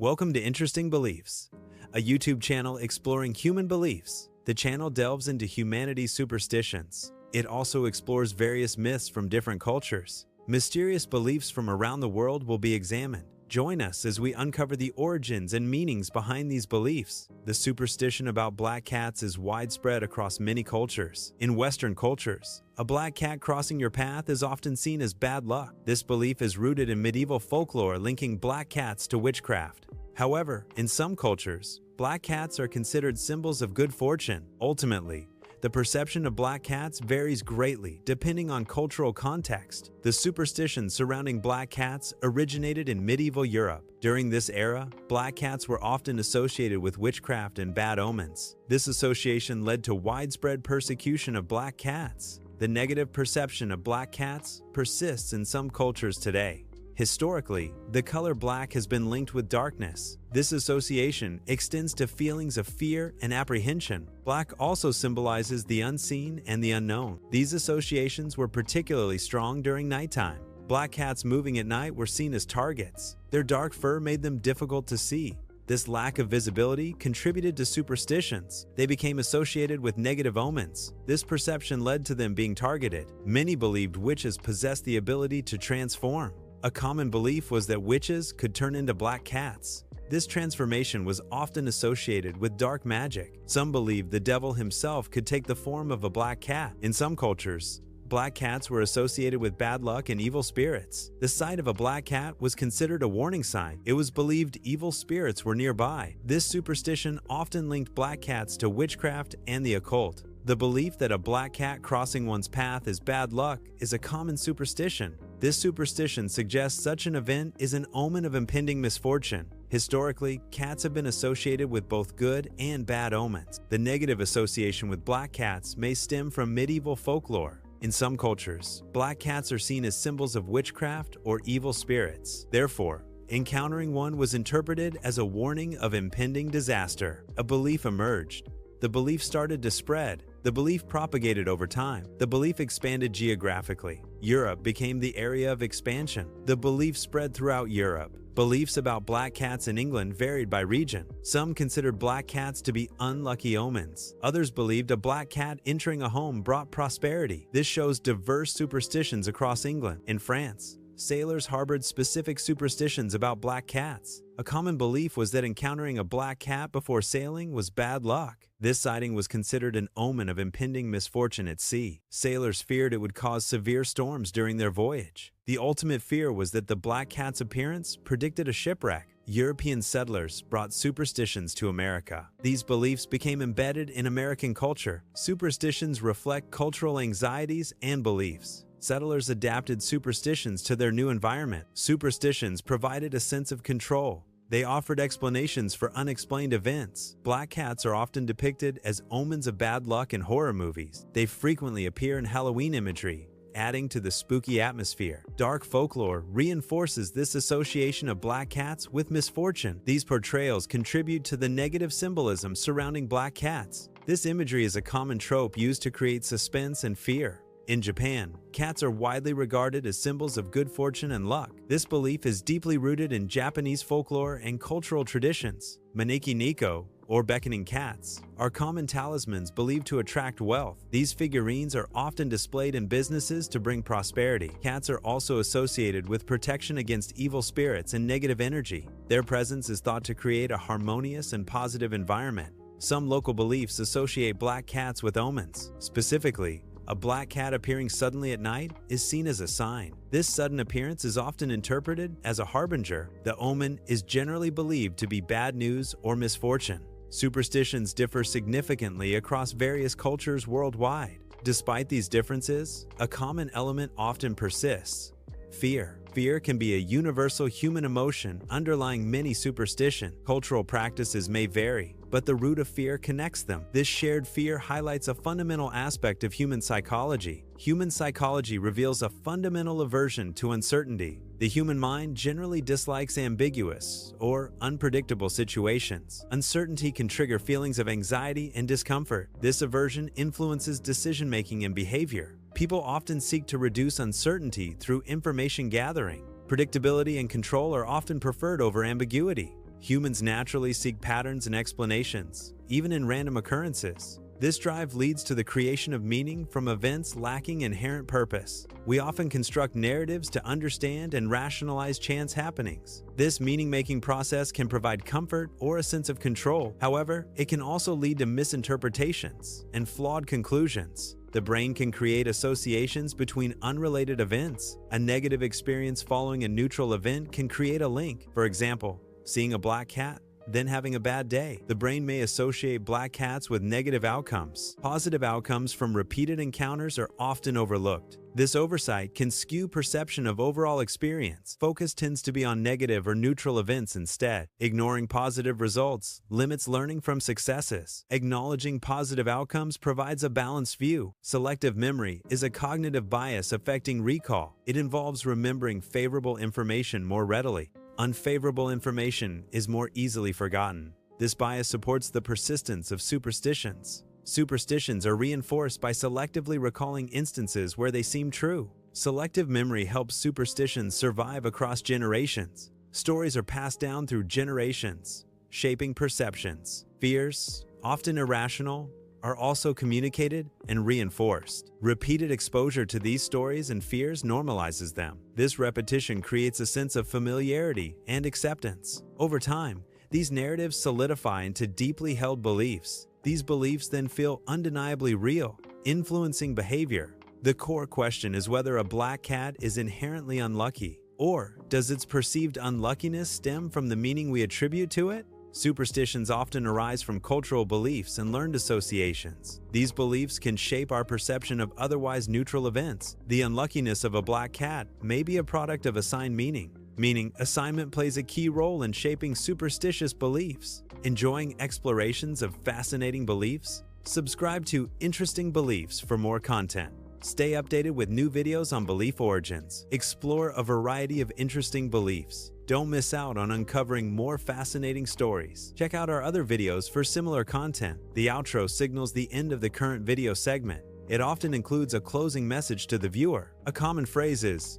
Welcome to Interesting Beliefs, a YouTube channel exploring human beliefs. The channel delves into humanity's superstitions. It also explores various myths from different cultures. Mysterious beliefs from around the world will be examined. Join us as we uncover the origins and meanings behind these beliefs. The superstition about black cats is widespread across many cultures. In Western cultures, a black cat crossing your path is often seen as bad luck. This belief is rooted in medieval folklore linking black cats to witchcraft. However, in some cultures, black cats are considered symbols of good fortune. Ultimately, the perception of black cats varies greatly depending on cultural context. The superstition surrounding black cats originated in medieval Europe. During this era, black cats were often associated with witchcraft and bad omens. This association led to widespread persecution of black cats. The negative perception of black cats persists in some cultures today. Historically, the color black has been linked with darkness. This association extends to feelings of fear and apprehension. Black also symbolizes the unseen and the unknown. These associations were particularly strong during nighttime. Black cats moving at night were seen as targets. Their dark fur made them difficult to see. This lack of visibility contributed to superstitions. They became associated with negative omens. This perception led to them being targeted. Many believed witches possessed the ability to transform. A common belief was that witches could turn into black cats. This transformation was often associated with dark magic. Some believed the devil himself could take the form of a black cat. In some cultures, black cats were associated with bad luck and evil spirits. The sight of a black cat was considered a warning sign. It was believed evil spirits were nearby. This superstition often linked black cats to witchcraft and the occult. The belief that a black cat crossing one's path is bad luck is a common superstition. This superstition suggests such an event is an omen of impending misfortune. Historically, cats have been associated with both good and bad omens. The negative association with black cats may stem from medieval folklore. In some cultures, black cats are seen as symbols of witchcraft or evil spirits. Therefore, encountering one was interpreted as a warning of impending disaster. A belief emerged. The belief started to spread. The belief propagated over time. The belief expanded geographically. Europe became the area of expansion. The belief spread throughout Europe. Beliefs about black cats in England varied by region. Some considered black cats to be unlucky omens. Others believed a black cat entering a home brought prosperity. This shows diverse superstitions across England. In France, sailors harbored specific superstitions about black cats. A common belief was that encountering a black cat before sailing was bad luck. This sighting was considered an omen of impending misfortune at sea. Sailors feared it would cause severe storms during their voyage. The ultimate fear was that the black cat's appearance predicted a shipwreck. European settlers brought superstitions to America. These beliefs became embedded in American culture. Superstitions reflect cultural anxieties and beliefs. Settlers adapted superstitions to their new environment. Superstitions provided a sense of control. They offered explanations for unexplained events. Black cats are often depicted as omens of bad luck in horror movies. They frequently appear in Halloween imagery, adding to the spooky atmosphere. Dark folklore reinforces this association of black cats with misfortune. These portrayals contribute to the negative symbolism surrounding black cats. This imagery is a common trope used to create suspense and fear. In Japan, cats are widely regarded as symbols of good fortune and luck. This belief is deeply rooted in Japanese folklore and cultural traditions. Maneki Neko, or beckoning cats, are common talismans believed to attract wealth. These figurines are often displayed in businesses to bring prosperity. Cats are also associated with protection against evil spirits and negative energy. Their presence is thought to create a harmonious and positive environment. Some local beliefs associate black cats with omens. Specifically, a black cat appearing suddenly at night is seen as a sign. This sudden appearance is often interpreted as a harbinger. The omen is generally believed to be bad news or misfortune. Superstitions differ significantly across various cultures worldwide. Despite these differences, a common element often persists: fear. Fear can be a universal human emotion underlying many superstitions. Cultural practices may vary, but the root of fear connects them. This shared fear highlights a fundamental aspect of human psychology. Human psychology reveals a fundamental aversion to uncertainty. The human mind generally dislikes ambiguous or unpredictable situations. Uncertainty can trigger feelings of anxiety and discomfort. This aversion influences decision-making and behavior. People often seek to reduce uncertainty through information gathering. Predictability and control are often preferred over ambiguity. Humans naturally seek patterns and explanations, even in random occurrences. This drive leads to the creation of meaning from events lacking inherent purpose. We often construct narratives to understand and rationalize chance happenings. This meaning-making process can provide comfort or a sense of control. However, it can also lead to misinterpretations and flawed conclusions. The brain can create associations between unrelated events. A negative experience following a neutral event can create a link. For example, seeing a black cat, then having a bad day. The brain may associate black cats with negative outcomes. Positive outcomes from repeated encounters are often overlooked. This oversight can skew perception of overall experience. Focus tends to be on negative or neutral events instead. Ignoring positive results limits learning from successes. Acknowledging positive outcomes provides a balanced view. Selective memory is a cognitive bias affecting recall. It involves remembering favorable information more readily. Unfavorable information is more easily forgotten. This bias supports the persistence of superstitions. Superstitions are reinforced by selectively recalling instances where they seem true. Selective memory helps superstitions survive across generations. Stories are passed down through generations, shaping perceptions. Fears, often irrational, are also communicated and reinforced. Repeated exposure to these stories and fears normalizes them. This repetition creates a sense of familiarity and acceptance. Over time, these narratives solidify into deeply held beliefs. These beliefs then feel undeniably real, influencing behavior. The core question is whether a black cat is inherently unlucky, or does its perceived unluckiness stem from the meaning we attribute to it? Superstitions often arise from cultural beliefs and learned associations. These beliefs can shape our perception of otherwise neutral events. The unluckiness of a black cat may be a product of assigned meaning, meaning assignment plays a key role in shaping superstitious beliefs. Enjoying explorations of fascinating beliefs? Subscribe to Interesting Beliefs for more content. Stay updated with new videos on belief origins. Explore a variety of interesting beliefs. Don't miss out on uncovering more fascinating stories. Check out our other videos for similar content. The outro signals the end of the current video segment. It often includes a closing message to the viewer. A common phrase is,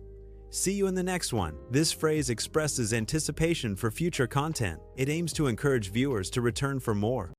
"See you in the next one." This phrase expresses anticipation for future content. It aims to encourage viewers to return for more.